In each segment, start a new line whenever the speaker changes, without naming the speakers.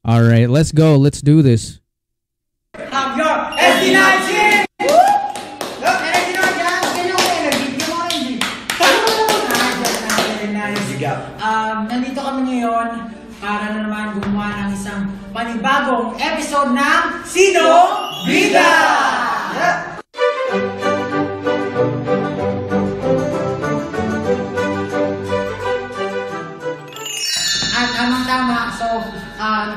All right, let's go. Let's do this.
Have your ST19! Energy naman dyan! Ganyan ko energy. Yung mga energy. Nandito kami ngayon para na naman gumawa ng isang panibagong episode ng Sino Bida! At tamang-tama, so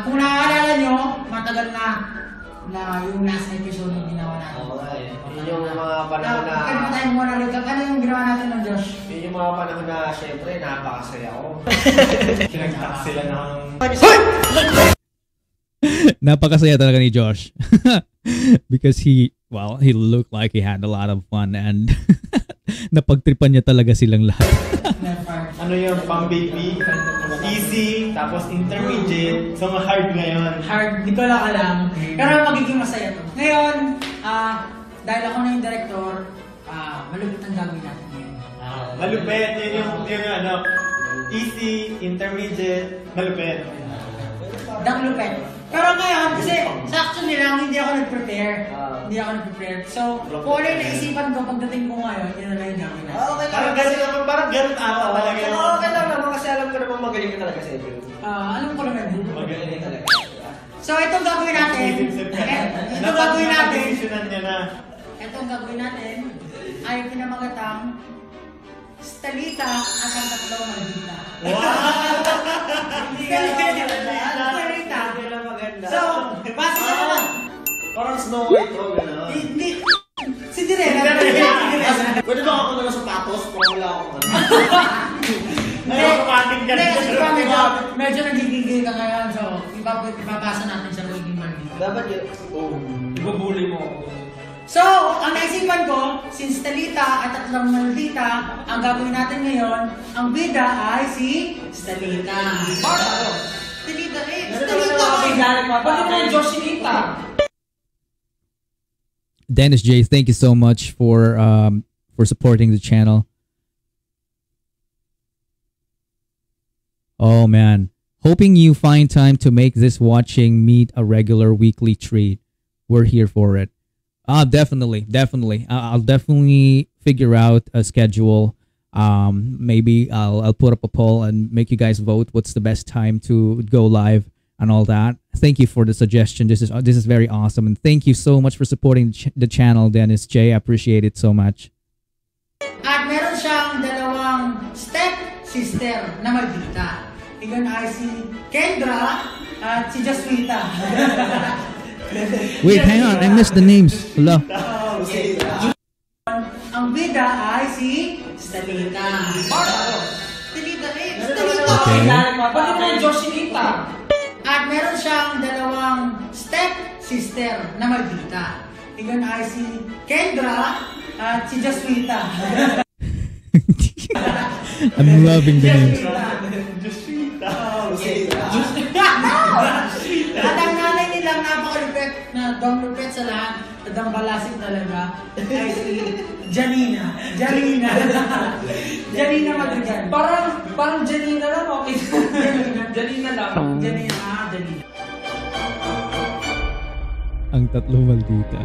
kung naaalala nyo, matagal na yung last episode yung ginawa natin.
Yun yung mga panahon na...
Kaya tayo muna rin. Ano yung ginawa natin ng Josh?
Yun yung mga panahon na syempre napakasaya ko. Pinagtak sila ng...
Napakasaya talaga ni Josh. Because he looked like he had a lot of fun and napagtripan niya talaga silang lahat.
Ano yung pang baby, easy, tapos intermediate, so hard ngayon.
Hard, di ko lang alam. Pero magiging masaya to. Ngayon, dahil ako na yung director, malupit ang gagawin natin ngayon.
Malupit, yun yung ano, easy, intermediate, malupit.
Lupit. Pero ngayon, kasi sa action nila, hindi ako nag-prepare. So, kung ano yung naisipan ko pagdating ko ngayon, yun na lang yung gagawin natin.
Parang ganun ata talaga.
Okay lang naman kasi alam ko naman magaling ka talaga sa inyo.
Alam ko naman din.
Magaling talaga.
So, itong gagawin natin.
Napag-desisyonan niya na.
Itong gagawin natin ay pinamagatang Stalita at ang tatlong maldita.
Wow!
Stalita. So, basta na naman.
Parang Snow White o gano'n.
Hindi. Cinderella.
Pwede ba ako ng sapatos? Kung wala akong ano.
Medyo nagigigil ka ngayon. So, ipapasa natin sa magiging maldita.
Dapat yun.
Ibubuli mo ako.
So, ang naisipan ko, since Stalita at tatlong maldita, ang gagawin natin ngayon, ang bida ay si Stalita. Stalita eh! Stalita! Bakit na yung Joshinita?
Dennis J, thank you so much for supporting the channel. Oh man, hoping you find time to make this watching meet a regular weekly treat. We're here for it. Definitely. I'll definitely figure out a schedule. Maybe I'll put up a poll and make you guys vote what's the best time to go live and all that. Thank you for the suggestion. This is very awesome, and thank you so much for supporting the channel, Dennis J. I appreciate it so much.
At meron siyang dalawang step-sister na maldita. Iyon ay si Kendra at si Jaswita.
Wait, hang on. I missed the names. Hello.
Ang bida ay si Stalita. Stalita eh! Stalita!
Okay.
Bakit na yung Joshinita? At meron siyang dalawang step-sister na maldita. Iyon ay si Kendra at si Jaswita.
I'm loving the names.
At ang nanay nilang napakalupit na lupit sa lahat at ang balasik talaga ay si Janina. Janina Madrigal.
Parang Janina lang, okay. Janina lang.
Janina.
Ang tatlong maldita.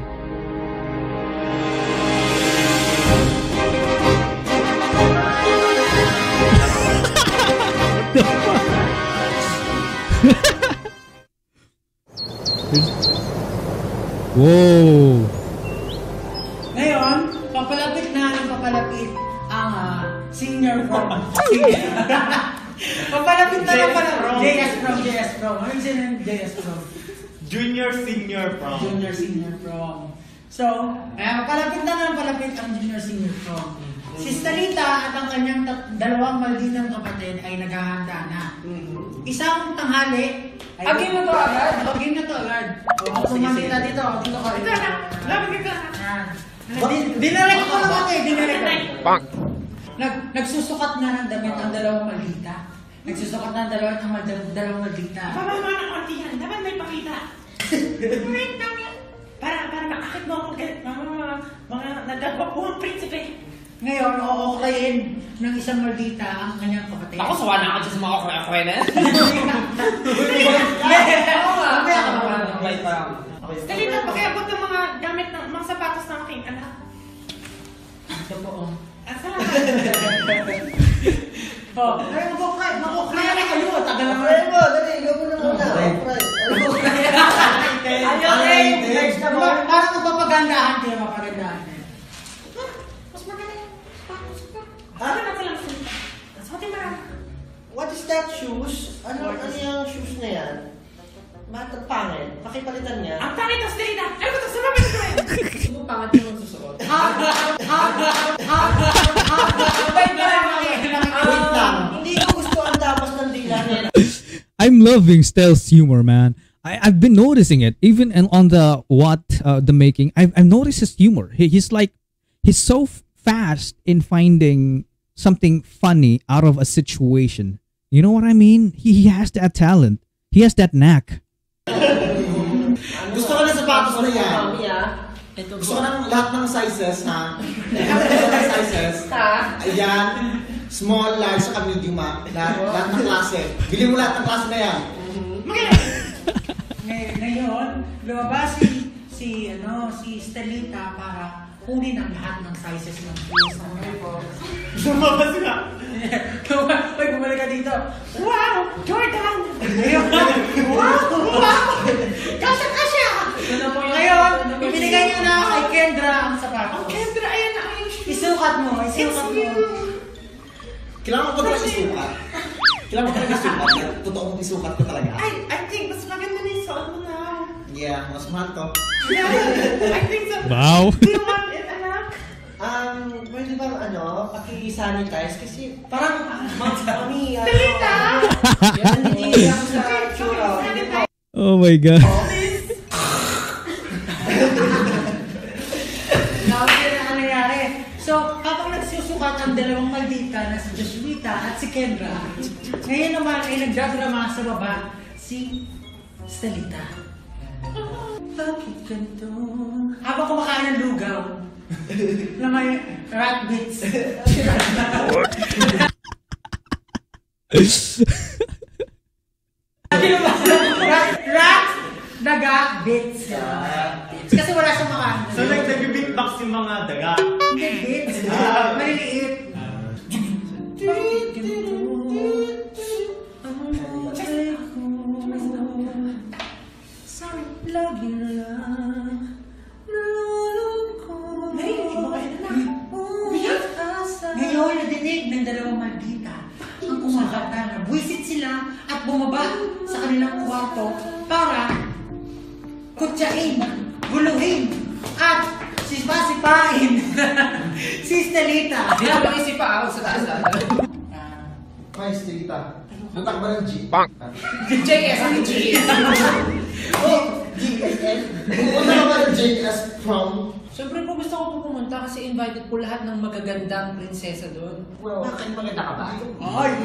What the fuck? Whoa!
Ngayon, papalapit ang senior prom. Papalapit na JS prom. Ano yung senior JS prom?
Junior, senior prom.
Junior, senior prom. So, papalapit na ang junior, senior prom. Si Stalita at ang kanyang dalawang malditang kapatid ay naghahanda na. Isang tanghali ay...
Game na to agad?
Game na to agad. Kumandita dito ka. Dito na. Lapit ka na. Dinarek ko lang ako eh. Nagsusukat na ng damit ang dalawang maldita. Nagsusukat na ng dalawang maldita.
Dapat may pakita. Para makakit mo ako mga nagdapapuhang prinsipe.
Ngayon, ookrayin ng isang maldita ang kanyang kapatid.
Ako, sawa na ako dyan sa mga okra-okra na.
Mamaya ka naman.
Okay pa.
Stelita, pakiabot ng mga gamit ng mga sapatos ng aking anak.
Ito po, oh.
Salamat.
Ay, mag-cry na kayo. Tagal naman.
Pray mo, dali, ikaw mo na muna. Pray.
Ayun, next na ba? Parang magpapagandahan kayo, mapagandahan.
Mas maganda yung sapatos ko.
Ha?
Salamat sa lang, Stelita. Suotin mo lang.
What is that shoes? Ano yung shoes na yan? Bakit pangit? Pakipalitan niya.
Ang pangit ng Stelita. Ano ba ito? Sumapit ko yun.
Sino pangit yung magsusuot? Wait lang. Hindi ko gusto ang tapos ng dila niya.
I'm loving Stel's humor, man. I've been noticing it even on the the making. I've noticed his humor. He's so fast in finding something funny out of a situation. You know what I mean? He has that talent. He has that knack.
Gusto ko na sapatos na yan. Gusto ko ng lahat ng sizes, ha? Lahat ng sizes. Ayan. Small, large, saka medium, ha? Lahat ng klase. Bili mo lahat ng klase na yan.
Ngayon, lumabas si Stelita para kunin ang lahat ng sizes ng shoes ng mga po.
Lumabas na.
Uy, bumalik ka dito.
Wow! Jordan!
Wow! Kasya! Ngayon, ibinigay niyo na kay Kendra ang sapatos.
Kendra, ayan na ang shoes.
Isukat mo.
Kailangan ko talaga isukat. Kailangan ko talaga isukat. Totoo mong isukat ko talaga.
I think mas maganda na yung suot mo now.
Yeah, mas mahal to.
Yeah, I think so.
Wow.
Do you want it, anak?
Pwede bang paki-sanitize? Kasi parang mami,
Stelita!
hindi ako sa tsura.
Oh my God.
Nakakita na nangyari. So, habang nagsusukat ang dalawang maldita na si Joshua at si Kendra, ngayon naman ay nagdadrama sa baba si Stelita. Bakit ganito? Habang kumakain ng lugaw na may rat bits. rat daga bits. Kasi wala siyang makain.
So like nag-beatbox yung mga daga.
Hindi bits. Maliliit. Bakit ganito? Sorry, lagi na lang nalulungkot. Ngayon, nadinig ng dalawang maldita ang kumakanta na buwisit sila at bumaba sa kanilang kwarto para kutsain, guluhin, at sisipain si Stelita.
Hindi na bang isipa ako sa taas.
Ay, Stelita. Butak ba ng G?
JS, ang JS.
Oh, GSL? Butak ba ng JS from?
Siyempre po gusto ko po pumunta kasi invited po lahat ng magagandang prinsesa doon.
Bakit maganda ka ba?
Ay,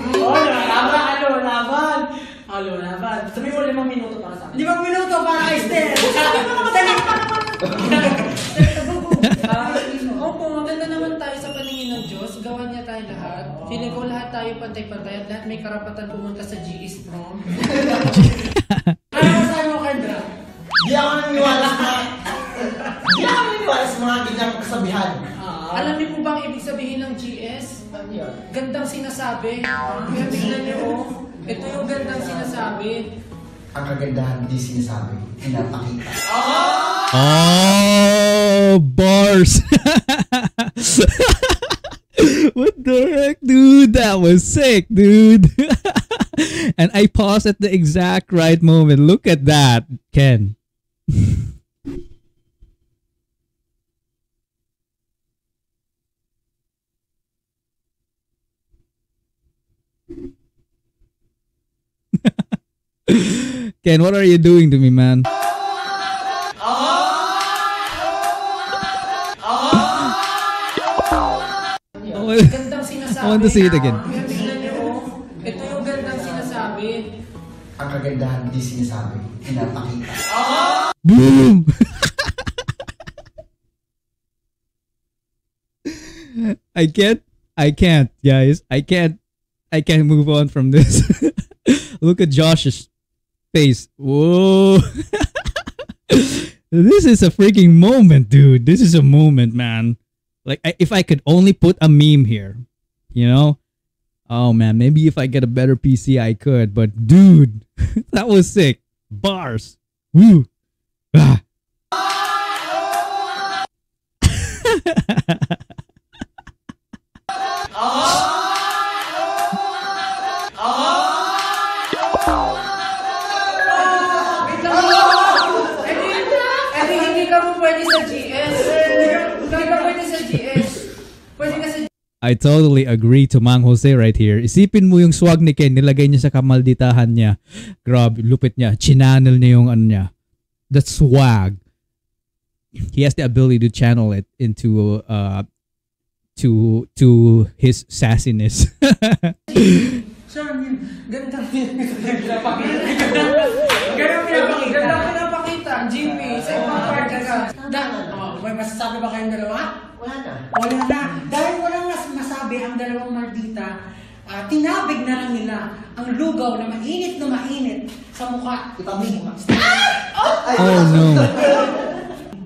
laban. Sabi mo 5 minuto para sa akin. 5 minuto para kay Stel.
Opo, maganda naman tayo sa paningin ng Diyos. Gawan niya tayo lahat. Feeling ko lahat tayo pantay-pantay at lahat may karapatan pumunta sa GS prom.
Ano masabi mo, Kendra?
Di ako naniniwala sa mga ganyang kasabihan.
Alam niyo po ba ang ibig sabihin ng GS?
Ano yun?
Gandang sinasabi. Kaya tingnan niyo, oh. Ito yung gandang sinasabi.
Ang kagandahan di sinasabi, pinapakita.
Oh, bars. What the heck, dude? That was sick, dude. And I paused at the exact right moment. Look at that, Ken. Ken, what are you doing to me, man?
Gandang sinasabi.
I want to see it again.
Kaya tingnan niyo, oh. Ito yung gandang sinasabi.
Ang kagandahan di sinasabi, pinapakita.
Boom! I can't, guys. I can't move on from this. Look at Josh's. face. Whoa. This is a freaking moment, dude. This is a moment, man. Like, if I could only put a meme here, you know? Oh, man, maybe if I get a better PC, I could. But, dude, that was sick. Bars. Woo. Ah.
Hindi ka mo pwede sa GS. Hindi ka pwede sa GS. Pwede ka sa
I totally agree to Mang Jose right here. Isipin mo yung swag ni Ken, nilagay niya sa kamalditahan niya. Grabe, lupit niya. Chinanel niya yung ano niya. That swag. He has the ability to channel it into to his sassiness.
Saan yun? Ganda.
Ganda pinapakita. GP, sa ibang part ka.
May masasabi ba kayong dalawa?
Wala na.
Wala na. Dahil walang masabi ang dalawang maldita, tinabig na lang nila ang lugaw na mainit sa mukha.
Ipamig.
Oh no.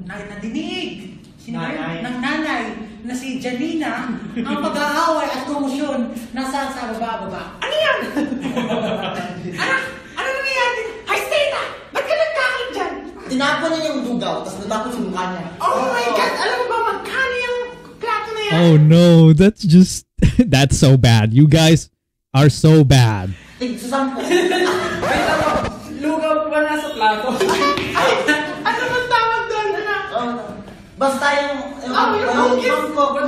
Nadinig
Nanay.
ng nanay na si Janina ang pag-aaway at komosyon nasa sa baba. Ano yan? Ano nangyayari? Hi, Steta! Ba't ka nagkakalit dyan?
Tinapon niya yung lugaw, tapos natapon yung mukha niya.
Oh my God! Alam mo ba magkano yung plato na yan?
Oh no, that's just that's so bad. You guys are so bad.
Susampo.
Lugaw pa nasa plato.
Ano bang tawag doon?
Basta yung mangkok.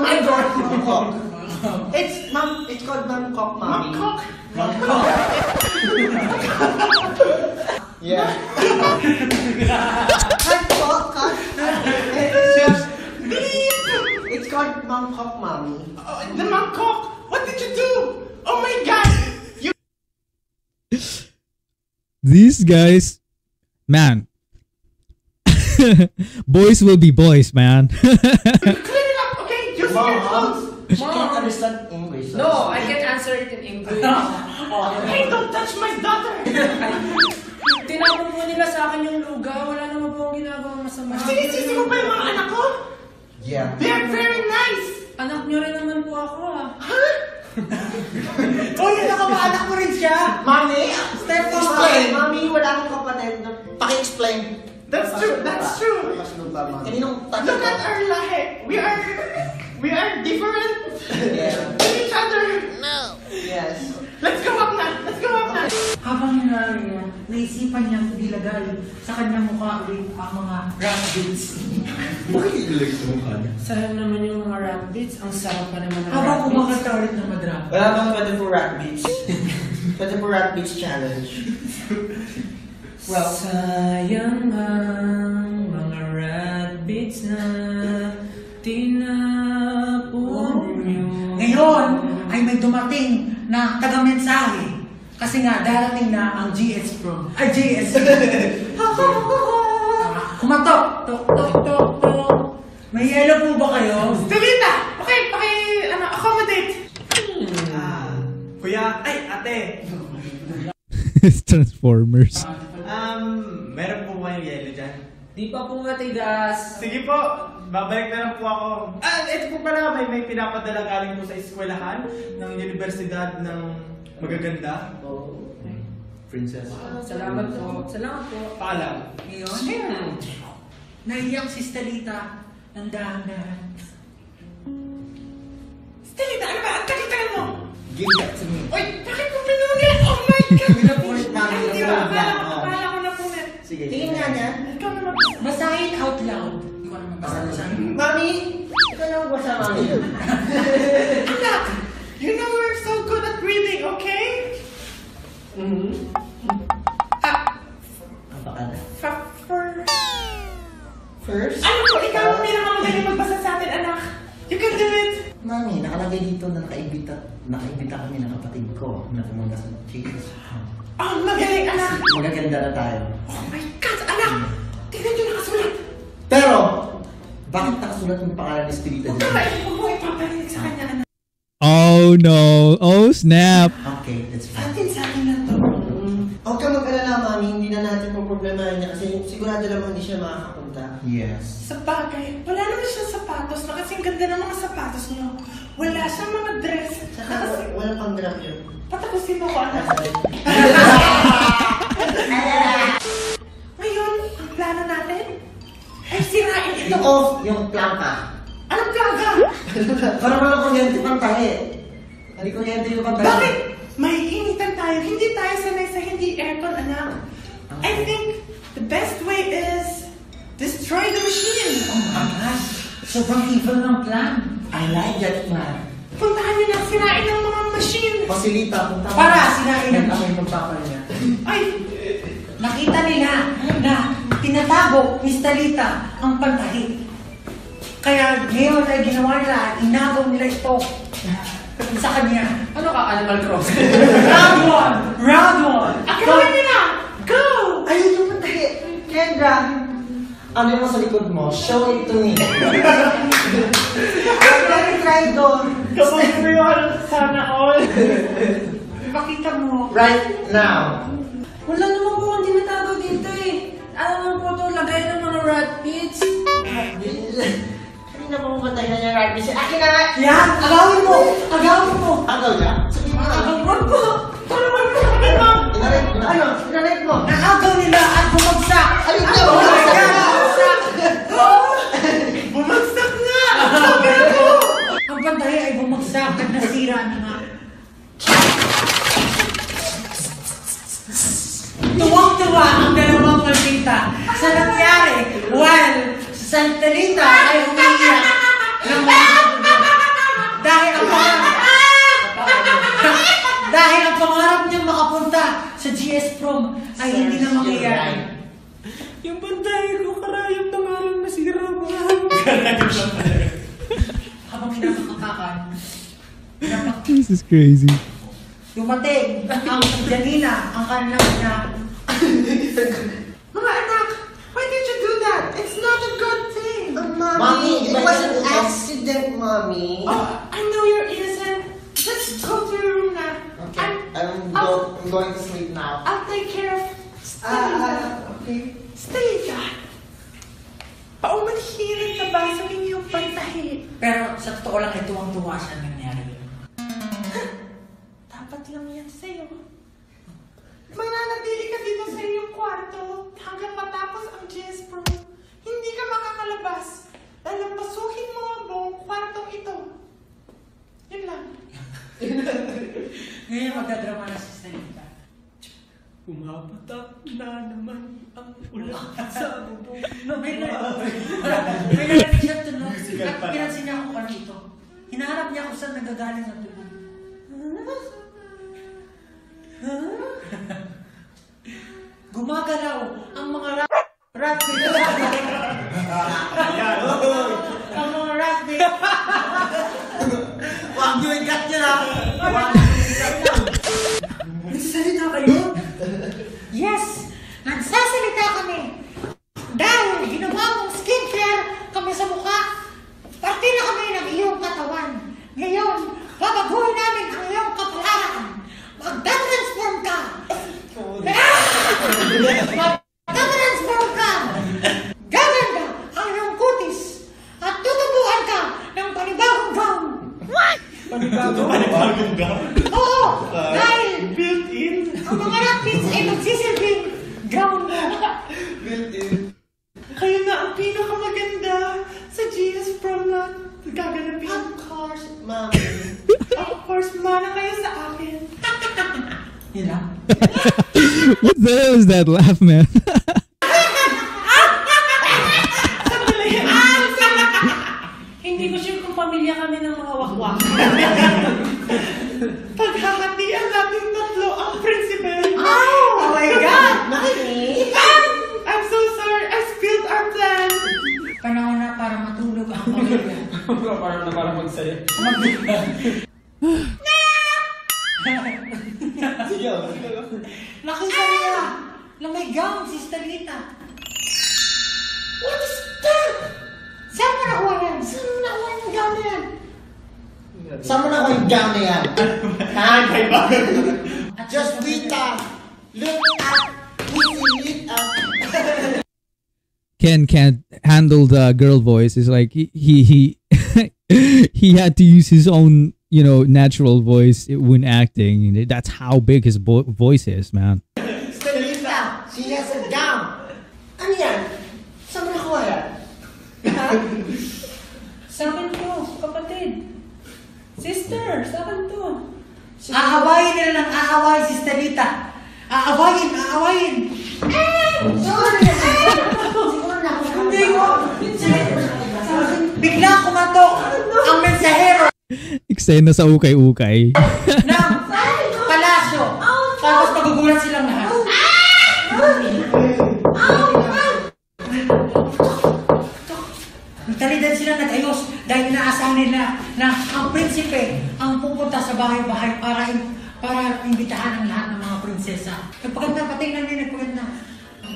Mangkok. It's called mangkok, mami. Mangkok. Yeah. Cut. It's called mangkok, mami.
The mangkok! What did you do? Oh my God!
These guys, man. Boys will be boys, man.
Clean it up, okay? Just your clothes.
She can't understand English.
No, I can answer it in English.
Hey, don't touch my daughter!
Tinapon mo nila sa akin yung lugaw. Wala naman po akong ginagawang masama.
Sinisisi mo ba yung mga anak ko?
Yeah.
They are very nice!
Anak nyo rin naman po ako ah.
Oh, yun ako ba? Anak mo rin siya?
Mami,
Step on
explain. Mami, wala akong kapatid. Paki-explain.
That's true, that's true.
Kaninong
Look at our lahi. We are different
Yeah.
to each other.
Yes.
Let's go up na! Let's go up na! Habang hinari niya, naisipan niyang ilagay sa kanyang mukha ulit ang mga rabbits.
Bakit ilalagay sa mukha niya?
Sayang naman yung mga rabbits. Ang sarap pa naman ng
Habang
rabbits.
kumakanta ulit ng madrap.
Wala bang 24 rat beats? 24 rat beats challenge.
Well, sayang ang mga rabbits na tinapon nyo.
Ngayon ay may dumating na taga-mensahe. Kasi nga, darating na ang GS Pro. Ay, GS. Kumatok. Tok, tok, tok, tok. May yellow po ba kayo?
Stelita! Accommodate!
Kuya, ay, ate.
Transformers.
Meron po kayong yelo dyan?
Di pa po matigas.
Sige po, babalik na lang po ako. Ito po pala, may pinapadala galing po sa eskwelahan ng Universidad ng Magaganda.
Oh.
Princess.
Salamat po. Salamat po.
Paalam.
Ngayon, naiyak si Stelita ng dahan-dahan.
Stelita, ano ba? Ang tagal-tagal mo!
Give that to me.
Uy, bakit mo pinuli? Oh my God!
Pinapunit namin
Hindi
yung
ba?
program.
Akala ko na punit.
Sige.
Tingin nga niya.
Ikaw naman.
Basahin out loud. Hindi ko naman basahin.
Mami! Ikaw na magbasa, mami.
Anak! You know we're so good at reading, okay?
Baka na. First?
Ano po, ikaw ang pinakamagaling magbasa sa atin, anak. You can do it!
Mami, nakalagay dito na nakaibita kami ng kapatid ko na pumunta sa Chase.
Oh, magaling, anak!
Magaganda na tayo.
Oh my God, anak! Tingnan niyo nakasulat!
Pero, bakit nakasulat yung pangalan ni Stelita
Huwag
dito?
ka ba, huwag mo ipaparinig sa kanya, anak.
Oh no. Oh snap.
Okay, that's fine.
Sa atin lang to.
Huwag ka mag-alala, Mami. Hindi na natin problemahin niya kasi sigurado naman hindi siya makakapunta.
Yes.
Sa bagay, wala naman siyang sapatos na kasing ganda ng mga sapatos niyo. Wala siyang mga dress.
Saka wala pang grab yun.
Patapusin mo ko, anak. Ngayon, ang plano natin ay sirain ito.
Off yung plangka.
Anong plaga?
Para walang kuryente pang tahi. Hindi kuryente yung pang tahi.
Bakit? May initan tayo. Hindi tayo sanay sa hindi aircon, anak. I think the best way is destroy the machine.
Oh my gosh, sobrang evil ng plan. I like that plan.
Puntahan niyo na sirain ng mga machine.
Pasilita, punta
Para sirain ang
ang pagpapal niya.
Ay,
nakita nila na tinatago ni Stalita ang pantahi. Kaya ngayon ay ginawa nila, inagaw nila ito sa kanya.
Ano ka, Animal Crossing?
Round one! Round one!
gawin nila! Go!
Ayun yung pantahi. Kendra, ano yung sa likod mo? Show it to me. Very try doon.
Kapag mo yun, sana all.
Ipakita mo.
Right now.
Wala naman po ang tinatago dito eh. Alam mo po ito, lagay ng mga rat pits.
Kanina pa pumatay na niya right kasi akin na nga.
Yan! Agawin mo! Agawin mo!
Agaw niya? Sabihin mo na.
Agawin mo!
Tulungan mo kami, ma'am!
Inarit mo. Ano? Inarit mo.
Naagaw nila at bumagsak!
Ayun
At
na,
bumagsak!
Bumagsak nga! Sabi ako!
Ang pantahi ay bumagsak at nasira na nga. Tuwang-tuwa ang dalawang maldita sa nangyari while Santa Rita ay umiiyak ng dahil ang pangarap niyang makapunta sa GS Prom ay hindi na mangyayari.
Yung bantay ko, karayom na nga rin masira mo.
Habang pinapakakakan,
This is crazy.
dumating ang Janina, ang kanilang ina.
Mga anak, why did you do that? It's not a good thing.
Mommy, it was an accident, Mommy.
Oh, I know you're innocent. Let's go to your room now.
Okay, I'm going to sleep now.
I'll take care of Stalita.
Okay.
Stalita, paumanhirin na ba sa inyong pantahi?
Pero sa totoo lang, ito ang tuwa siya nangyari.
Dapat lang yan sa'yo. Mananatili ka dito sa iyong kwarto hanggang matapos ang GS Pro. Hindi ka makakalabas. Lalampasuhin mo ang buong kwartong ito. Yun lang.
Ngayon magdadrama na si Stalita.
Pumapatak na naman ang ulan sa bubong.
May narinig siya tunog at pinansin niya ako kung ito. Hinaharap niya kung saan nagagaling ang tunog. Gumagalaw ang mga raspberry. Ang mga raspberry.
Huwag niyo ikat niya na.
Nagsasalita kayo? Yes! Nagsasalita kami! Dahil ginawa mong skincare kami sa mukha, parte na kami ng iyong katawan. Ngayon, babaguhin namin ang iyong kapalaran. Magda-transform ka! Magda-transform ka! Gaganda ang iyong kutis at tutubuan ka ng panibagong gown!
Panibagong gown?
Oo! Dahil
Built-in?
ang mga rapids ay magsisilbing gown mo.
Kayo na ang pinakamaganda sa GS Prom na gaganapin.
Of course, Mommy.
Of course, mana kayo sa akin.
Yun lang.
What the hell is that laugh, man?
Hindi ko sure kung pamilya kami ng mga wakwak.
Paghahatian natin tatlo ang principal.
Oh my God!
Mommy?
I'm so sorry. I spilled our plan.
Panahon na para matulog ang pamilya.
Para magsaya.
Sige,
Nakita niya na may gown si Stalita.
What is that?
Saan mo nakuha yan?
Saan mo nakuha yung gown na yan?
Saan mo na ko yung gown na yan? Ha? Just wait lang. Look at, we see it.
Ken can't handle the girl voice. It's like he he had to use his own, you know, natural voice when acting. That's how big his voice is, man.
Estelita, she has a gown. Ano yan? Saan mo nakuha yan?
Sa akin to, kapatid. Sister, sa akin to.
Aawayin nila ng aaway si Estelita. Aawayin. Hindi ko. Bigla kumatok ang mensahero
Eksena sa ukay-ukay.
ng palasyo. Tapos magugulat silang lahat. Nagtalidan sila nag-ayos dahil inaasahan nila na ang prinsipe ang pupunta sa bahay-bahay para imbitahan ang lahat ng mga prinsesa. Nagpaganda, patingnan nila, nagpaganda.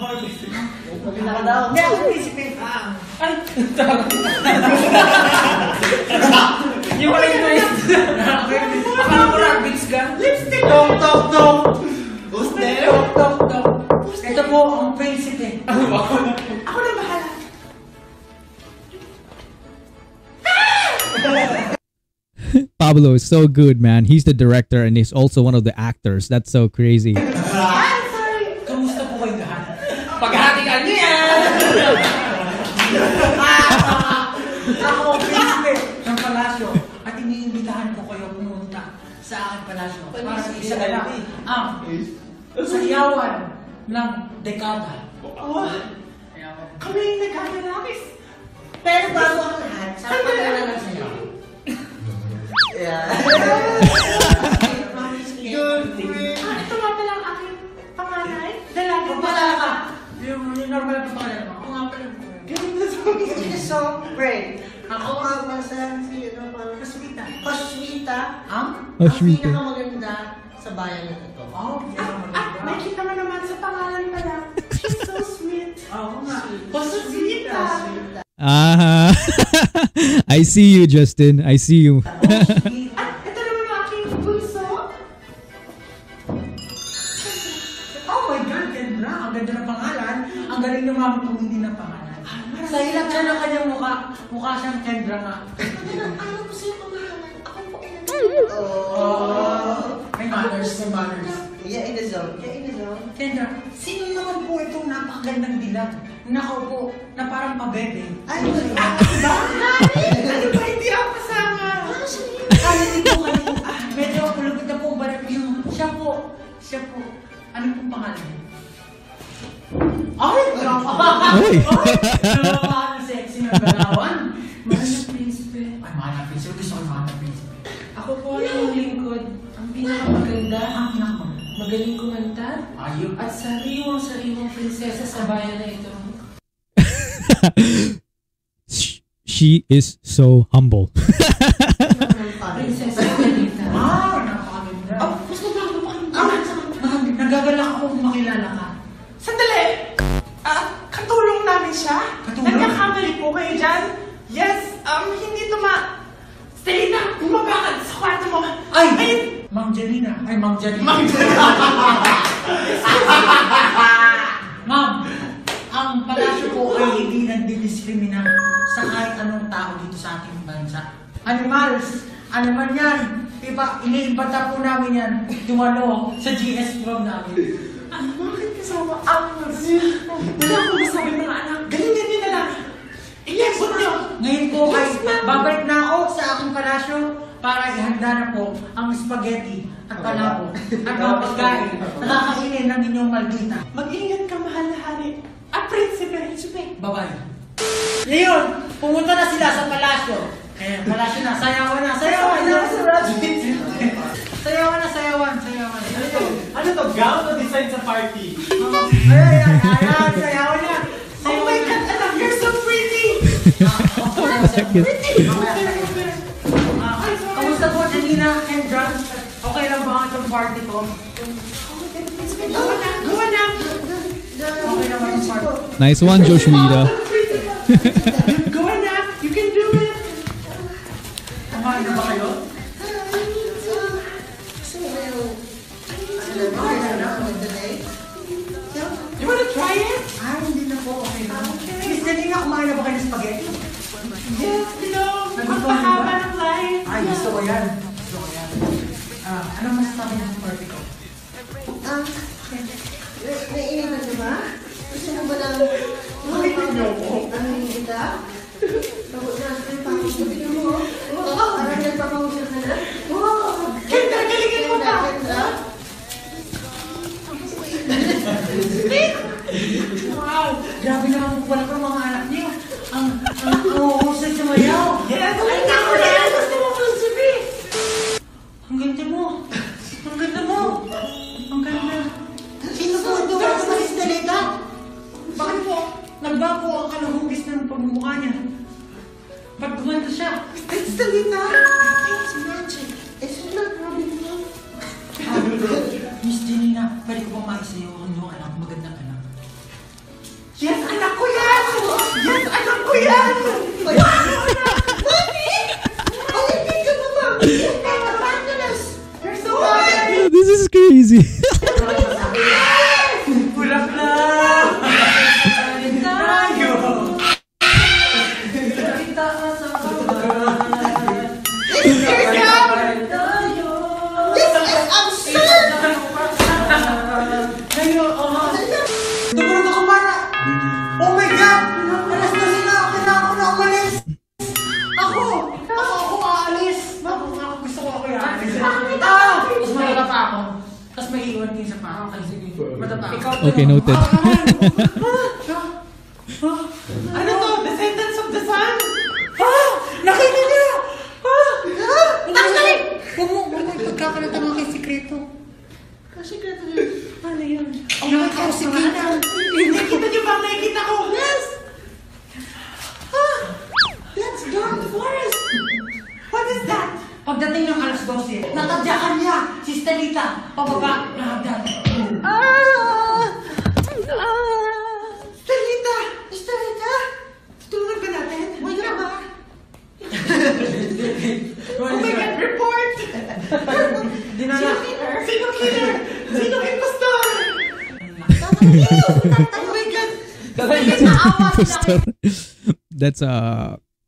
Pagkita ka daw.
Hindi ako prinsipe.
Ay, yung pala yung twist. Akala mo rabbits ka?
Lipstick!
Tok. Who's there?
Tok. Ito po ang prinsipe.
Ako na bahala.
Pablo is so good, man. He's the director and he's also one of the actors. That's so crazy.
Kamusta po kayo lahat?
Paghahatikan niyo yan!
Ako ang prinsipe ng palasyo at iniimbitahan ko kayo pumunta sa aking palasyo para sa isa na lang ang sayawan ng dekada.
Kami yung nagkakalakis.
Pero bago ang lahat, saan pa na lang sa'yo?
Ito nga pala ang aking panganay. Dalaga.
Pagpala ka! Yung normal na pangalan mo. Ako nga pala.
It is so great. Ako nga pala sa
Kaswita.
Koswita.
Ang?
Ang pinakamaganda sa bayan na ito.
Nakita mo naman sa pangalan pala. She's so sweet.
Oo nga.
Koswita.
Ah, I see you, Justin. I see you.
At ito naman ang aking bunso.
Oh my God, Kendra. Ang ganda ng pangalan. Ang galing ng mami kung hindi ng pangalan. Sa ilang siya ng kanyang mukha. Mukha siyang Kendra nga.
Ano po siya pangalan? Ako po
May manners, may manners.
Yeah, in the zone.
Kendra, sino naman po itong napakagandang dilag? Nakaupo na parang pabebe.
Ay,
Ano ba hindi ako kasama?
Hindi po kayo. Medyo kulubit na po ang balat niyo. Siya po. Ano pong pangalan? Ay!
Uy.
Ang sexy na galawan. Mahal na prinsipe. Ay, mahal na prinsipe. Gusto ko mahal na prinsipe.
Ako po ang lingkod. Ang pinakamaganda.
Ang pinakamaganda.
Magaling kumanta.
Ayun.
At sariwang prinsesa sa bayan na ito.
She is so humble.
Prinsesa Estelita.
Napakaganda.
Mas magbago pa kami.
Nagagalak ako kung makilala ka.
Sandali! Katulong namin siya.
Katulong?
Nagkakamali po kayo dyan. Yes, hindi Stelita, bumaba ka sa kwarto mo.
Ay! Ma'am Janina. Ay, Ma'am Janina. Ma'am, ang palasyo po ay hindi nagdidiskrimina sa kahit anong tao dito sa ating bansa. Animals, ano man yan, iniimbata po namin yan, dumalo sa GS prom namin.
Bakit kasama ang wala akong masabi mga anak. Galingan niyo na lang. Ilyempot niyo.
Ngayon po ay babalik na ako sa aking palasyo para ihanda na po ang spaghetti at palabo at mga pagkain na kakainin ng inyong maldita.
Mag-ingat ka, mahal na hari. Prinsipe.
Bye-bye. Ngayon, pumunta na sila sa palasyo. Palasyo na, sayawan na. Sayawan.
Ano to? Gown o design sa party?
Ayan, sayawan na.
Oh my God, anak, you're so pretty.
Kamusta po, Janina and John? Okay lang ba itong party ko?
Gawa na.
Okay lang ba itong party?
Nice one, Joshua.
Gawa na. You can do it.
Kumain na ba kayo? ko yan. Ano masasabi mo sa party ko?
Naiinitan ka ba? Gusto mo ba lang kita? Tapos na, tingnan mo. Parang nagpapahusap ka na.
Kendra, galingan mo pa! Wow! Grabe naman po pala mga anak niyo. Ang uhusay sumayaw. Yes! Ay, naku yan! Gusto mo prinsipe! Ang ganda mo! Ang ganda mo! Ang ganda!
Sino po ito? Ano ba si Stelita?
Bakit po? Nagbago ang kalahugis ng pagmumukha niya. Ba't gumanda siya?
Stelita! It's magic. It's not problem mo.
Miss Janina, pwede ko bang maisayo ang iyong anak, magandang anak?
Yes, anak ko yan! Yes, anak ko yan! You're so bad!
This is crazy.
Bulak na! Tayo! Kita ka sa
Tumulog ako para! Oh my God! Alas 12 na! Kailangan ko na umalis! Ako aalis!
Gusto ko ako yan. Mas malala pa ako. Tapos may iwan din sa pa. Sige. Matapa.
Okay, noted.
Ano to? The sentence of the sun? Nakita niya!
Actually! Huwag mo pagkakalata mga kay sikreto.
Kasikreto yun.
Ano yun?
Oh my God! Nakikita niyo ba? Nakikita ko! Yes!
That's Dark Forest!
What is that?
Pagdating ng alas 12, natadyakan niya si Stelita pababa na hagdan.
Stelita! Stelita! Tulungan ba natin?
Uy, ka ba?
Oh my God! Report! Sino killer? Sino impostor? Oh my God!
Impostor. That's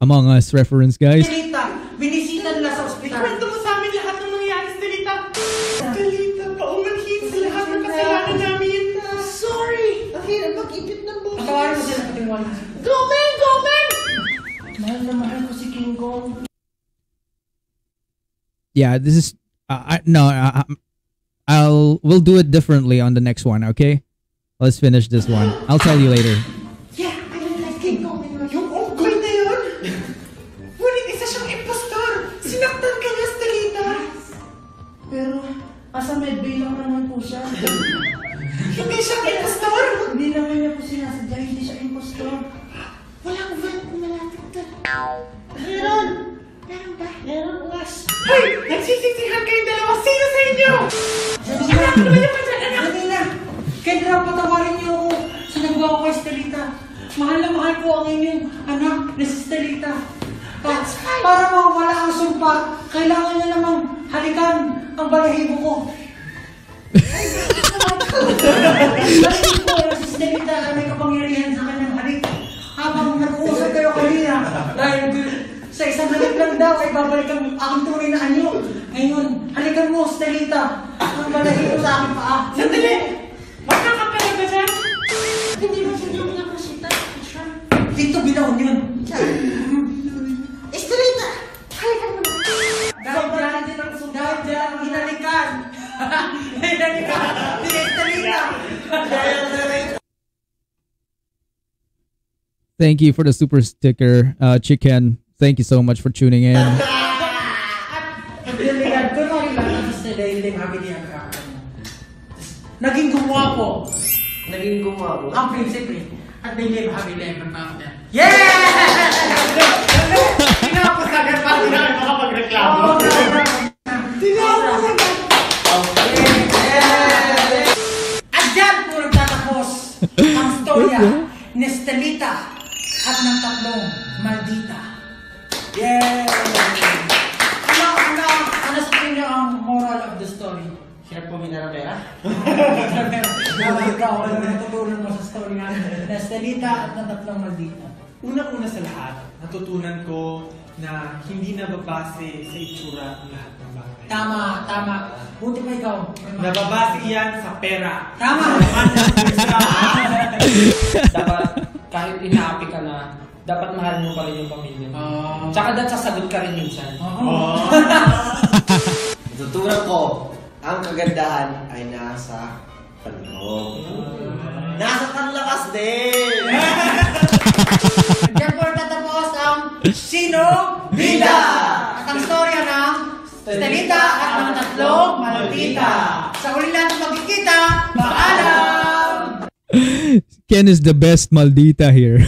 Among Us reference, guys.
Stelita, binisita nila sa ospital.
Ikwento mo sa amin lahat ng nangyari, Stelita. Stelita, paumanhin sa lahat ng kasalanan namin.
Sorry! Ang hirap mag-ipit ng buhay.
Patawarin mo sila sa ating wala.
Gomen! Gomen!
Mahal na mahal ko si King Kong.
Yeah, this is we'll do it differently on the next one, okay? Let's finish this one. I'll tell you later.
Yeah, I don't like King Kong. Yung unggoy na yun. Ngunit isa siyang impostor. Sinaktan ka niya, Stelita.
Pero, asa medbay lang naman po siya.
Hindi siya impostor.
Hindi naman niya po sinasadya, hindi siya impostor.
Walang van kung malapit ka. Meron! Meron ba? Meron was.
Hoy! Nagsisisihan kayong dalawa. Sino sa inyo? Anak, lumayo ka dyan, anak.
Janina, Kendra, patawarin niyo ako sa nagawa ko kay Stelita. Mahal na mahal ko ang inyong anak na si Stelita. Para mawala ang sumpa, kailangan niya namang halikan ang balahibo ko. Balahibo ko na si Stelita na may kapangyarihan sa kanyang halik. Habang nag-uusap kayo kanina, dahil sa isang halik lang daw ay babalik ang aking tunay na anyo. Ngayon, halikan mo, Stelita, ang balahibo sa aking paa.
Sandali! Magkakapera ba dyan?
Hindi ba siya yung nakasita?
Dito binaon yun.
Stelita! Halika mo na.
Dahil dyan ang hinalikan. Hinalikan. Ni Stelita.
Thank you for the super sticker, Chicken. Thank you so much for tuning in.
Hinalikan. Kunwari lang sa Stelita yung habili ang kakang. Naging gumapo.
Naging gumawa.
Ang prinsipe. At may habili ang kakang. Yeah!
Tinapos agad pa, hindi na kayo makapagreklamo.
At dyan po nagtatapos ang storya ni Stelita at ng tatlong maldita. Yeah! Ano sa inyo ang moral of the story?
Hirap po minarapera.
Ikaw, ano natutunan mo sa story na Stelita at ng tatlong maldita?
Unang-una sa lahat, natutunan ko na hindi nababase sa itsura ang lahat ng bagay.
Tama. Buti pa ikaw.
Nababase yan sa pera.
Tama.
Dapat, kahit inaapi ka na, dapat mahal mo pa rin yung pamilya mo. Tsaka dapat sasagot ka rin minsan.
Tutunan ko, ang kagandahan ay nasa panloob. Nasa panlakas din!
Diyan po tatapos ang Sino Bida! At ang storya ng Estelita at mga tatlong maldita. Sa uli natin magkikita, paalam!
Ken is the best maldita here.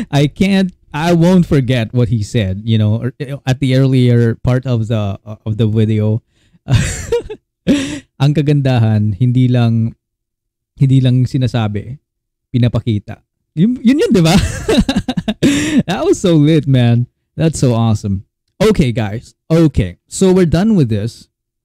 I won't forget what he said, you know, at the earlier part of the video. Ang kagandahan, hindi lang sinasabi, pinapakita. Yun, di ba? That was so lit, man. That's so awesome. Okay, guys. Okay, so we're done with this.